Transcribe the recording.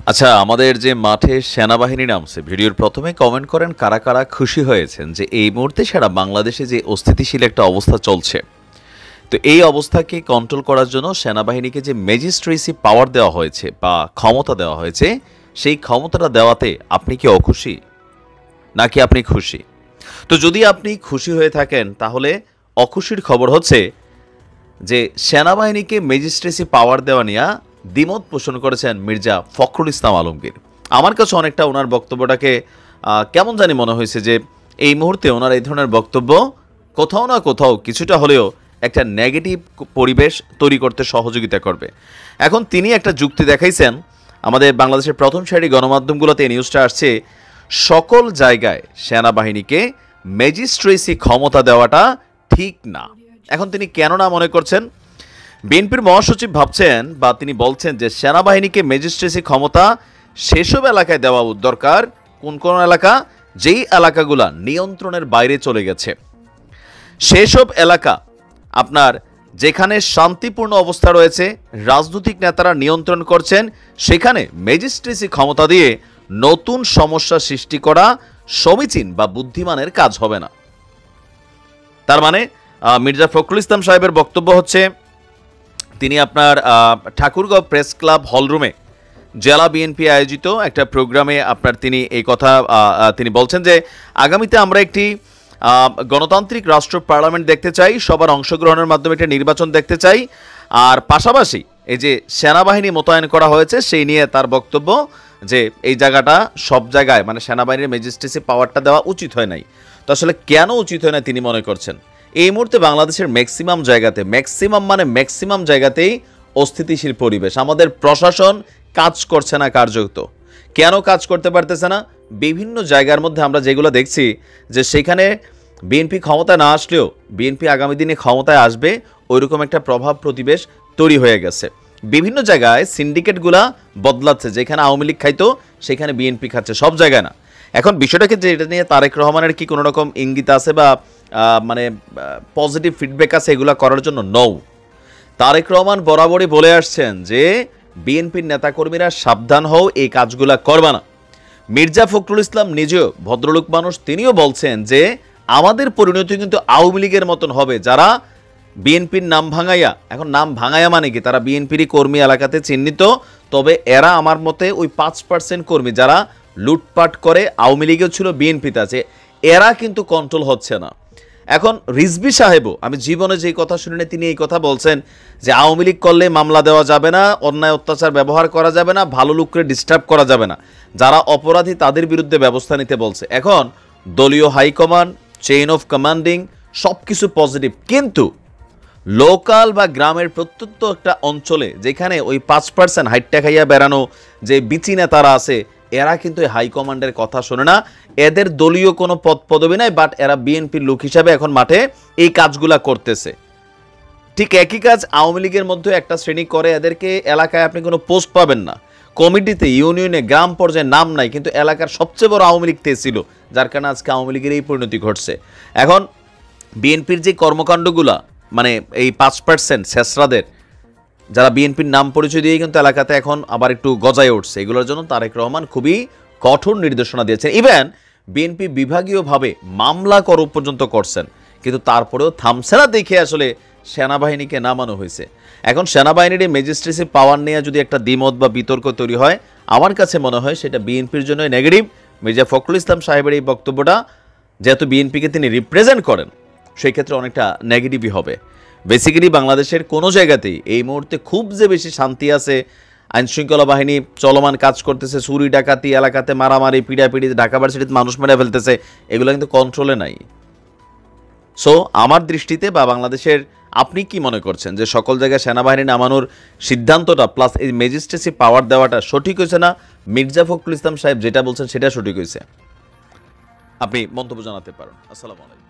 আচ্ছা, আমাদের যে মাঠে সেনাবাহিনী নামছে, ভিডিওর প্রথমে কমেন্ট করেন কারা কারা খুশি হয়েছেন যে এই মুহূর্তে সারা বাংলাদেশে যে অস্থিতিশীল একটা অবস্থা চলছে, তো এই অবস্থাকে কন্ট্রোল করার জন্য সেনাবাহিনীকে যে ম্যাজিস্ট্রেসি পাওয়ার দেওয়া হয়েছে বা ক্ষমতা দেওয়া হয়েছে, সেই ক্ষমতাটা দেওয়াতে আপনি কি অখুশি নাকি আপনি খুশি? তো যদি আপনি খুশি হয়ে থাকেন তাহলে অখুশির খবর হচ্ছে যে সেনাবাহিনীকে ম্যাজিস্ট্রেসি পাওয়ার দেওয়া নিয়ে দ্বিমত পোষণ করেছেন মির্জা ফখরুল ইসলাম আলমগীর। আমার কাছে অনেকটা ওনার বক্তব্যটাকে কেমন জানি মনে হয়েছে যে এই মুহূর্তে ওনার এই ধরনের বক্তব্য কোথাও না কোথাও কিছুটা হলেও একটা নেগেটিভ পরিবেশ তৈরি করতে সহযোগিতা করবে। এখন তিনি একটা যুক্তি দেখাইছেন, আমাদের বাংলাদেশের প্রথম সারি গণমাধ্যমগুলোতে এই নিউজটা আসছে, সকল জায়গায় সেনাবাহিনীকে ম্যাজিস্ট্রেসি ক্ষমতা দেওয়াটা ঠিক না। এখন তিনি কেন না মনে করছেন? বিএনপির মহাসচিব ভাবছেন বা তিনি বলছেন যে সেনাবাহিনীকে ম্যাজিস্ট্রেসি ক্ষমতা সেসব এলাকায় দেওয়া দরকার, কোন কোন এলাকা, যেই এলাকাগুলা নিয়ন্ত্রণের বাইরে চলে গেছে, সেসব এলাকা আপনার যেখানে শান্তিপূর্ণ অবস্থা রয়েছে, রাজনৈতিক নেতারা নিয়ন্ত্রণ করছেন, সেখানে ম্যাজিস্ট্রেসি ক্ষমতা দিয়ে নতুন সমস্যা সৃষ্টি করা সমীচীন বা বুদ্ধিমানের কাজ হবে না। তার মানে মির্জা ফখরুল ইসলাম সাহেবের বক্তব্য হচ্ছে, তিনি আপনার ঠাকুরগাঁও প্রেস ক্লাব হলরুমে জেলা বিএনপি আয়োজিত একটা প্রোগ্রামে আপনার তিনি এই কথা তিনি বলছেন যে আগামীতে আমরা একটি গণতান্ত্রিক রাষ্ট্র পার্লামেন্ট দেখতে চাই, সবার অংশগ্রহণের মাধ্যমে একটা নির্বাচন দেখতে চাই, আর পাশাপাশি এই যে সেনাবাহিনী মোতায়েন করা হয়েছে সেই নিয়ে তার বক্তব্য যে এই জায়গাটা সব জায়গায় মানে সেনাবাহিনীর ম্যাজিস্ট্রেসি পাওয়ারটা দেওয়া উচিত হয় নাই। তো আসলে কেন উচিত হয় না তিনি মনে করছেন? এই মুহূর্তে বাংলাদেশের ম্যাক্সিমাম জায়গাতেই অস্থিতিশীল পরিবেশ। আমাদের প্রশাসন কাজ করছে না কার্যত। কেন কাজ করতে পারতেছে না? বিভিন্ন জায়গার মধ্যে আমরা যেগুলো দেখছি যে সেখানে বিএনপি ক্ষমতায় না আসলেও বিএনপি আগামী দিনে ক্ষমতায় আসবে ওইরকম একটা প্রভাব প্রতিবেশ তৈরি হয়ে গেছে। বিভিন্ন জায়গায় সিন্ডিকেটগুলা বদলাচ্ছে, যেখানে আওয়ামী লীগ খাইতো সেখানে বিএনপি খাচ্ছে, সব জায়গায় না। এখন বিষয়টাকে যে এটা নিয়ে তারেক রহমানের কি কোনো রকম ইঙ্গিত আছে বা মানে পজিটিভ ফিডব্যাক আছে এগুলা করার জন্য? নও। তারেক রহমান বরাবরই বলে আসছেন যে বিএনপির নেতাকর্মীরা সাবধান হও, এই কাজগুলা করবা না। মির্জা ফখরুল ইসলাম নিজেও ভদ্রলোক মানুষ, তিনিও বলছেন যে আমাদের পরিণতি কিন্তু আওয়ামী লীগের মতন হবে, যারা বিএনপির নাম ভাঙাইয়া, এখন নাম ভাঙাইয়া মানে কি, তারা বিএনপিরই কর্মী এলাকাতে চিহ্নিত, তবে এরা আমার মতে ওই 5% কর্মী যারা লুটপাট করে, আওয়ামী লীগেও ছিল বিএনপিতে আছে, এরা কিন্তু কন্ট্রোল হচ্ছে না। এখন রিজভী সাহেবও, আমি জীবনে যেই কথা শুনিনি, তিনি এই কথা বলছেন যে আওয়ামী লীগ করলে মামলা দেওয়া যাবে না, অন্যায় অত্যাচার ব্যবহার করা যাবে না, ভালো লোককে ডিস্টার্ব করা যাবে না, যারা অপরাধী তাদের বিরুদ্ধে ব্যবস্থা নিতে বলছে। এখন দলীয় হাইকমান্ড, চেইন অফ কমান্ডিং সব কিছু পজিটিভ, কিন্তু লোকাল বা গ্রামের প্রত্যন্ত একটা অঞ্চলে যেখানে ওই 5% হাইট্টা খাইয়া বেড়ানো যে বিচি নেতারা আছে, এরা কিন্তু হাইকমান্ডের কথা শোনে না, এদের দলীয় কোনো পদ পদবি নাই, বাট এরা বিএনপির লোক হিসাবে এখন মাঠে এই কাজগুলা করতেছে। ঠিক একই কাজ আওয়ামী লীগের মধ্যে একটা শ্রেণী করে, এদেরকে এলাকায় আপনি কোনো পোস্ট পাবেন না, কমিটিতে, ইউনিয়নে, গ্রাম পর্যায়ে নাম নাই, কিন্তু এলাকার সবচেয়ে বড় আওয়ামী লীগ ছিল, যার কারণে আজকে আওয়ামী লীগের এই পরিণতি ঘটছে। এখন বিএনপির যে কর্মকাণ্ডগুলা মানে এই 5% শেষরাদের, যারা বিএনপির নাম পরিচয় দিয়ে কিন্তু এলাকাতে এখন আবার একটু গজায় উঠছে, এগুলোর জন্য তারেক রহমান খুবই কঠোর নির্দেশনা দিয়েছেন। ইভেন বিএনপি বিভাগীয়ভাবে মামলা কর পর্যন্ত করছেন, কিন্তু তারপরেও থামছে না দেখে আসলে সেনাবাহিনীকে নামানো হয়েছে। এখন সেনাবাহিনীর এই ম্যাজিস্ট্রেসি পাওয়ার নিয়ে যদি একটা দ্বিমত বা বিতর্ক তৈরি হয়, আমার কাছে মনে হয় সেটা বিএনপির জন্য নেগেটিভ। মির্জা ফখরুল ইসলাম সাহেবের এই বক্তব্যটা যেহেতু বিএনপিকে তিনি রিপ্রেজেন্ট করেন, সেই ক্ষেত্রে অনেকটা নেগেটিভই হবে। বেসিক্যালি বাংলাদেশের কোনো জায়গাতেই এই মুহূর্তে খুব যে বেশি শান্তি আছে, আইনশৃঙ্খলা বাহিনী চলমান কাজ করতেছে, চুরি ডাকাতি, এলাকাতে মারামারি, পিড়াপিড়ি, ঢাকা ভার্সিটিতে মানুষ মেরে ফেলতেছে, এগুলো কিন্তু কন্ট্রোলে নাই। সো আমার দৃষ্টিতে বা বাংলাদেশের আপনি কি মনে করছেন যে সকল জায়গায় সেনাবাহিনী নামানোর সিদ্ধান্তটা প্লাস এই ম্যাজিস্ট্রেসি পাওয়ার দেওয়াটা সঠিক হয়েছে না মির্জা ফখরুল ইসলাম সাহেব যেটা বলছেন সেটা সঠিক হয়েছে? আপনি মন্তব্য জানাতে পারেন। আসসালামু আলাইকুম।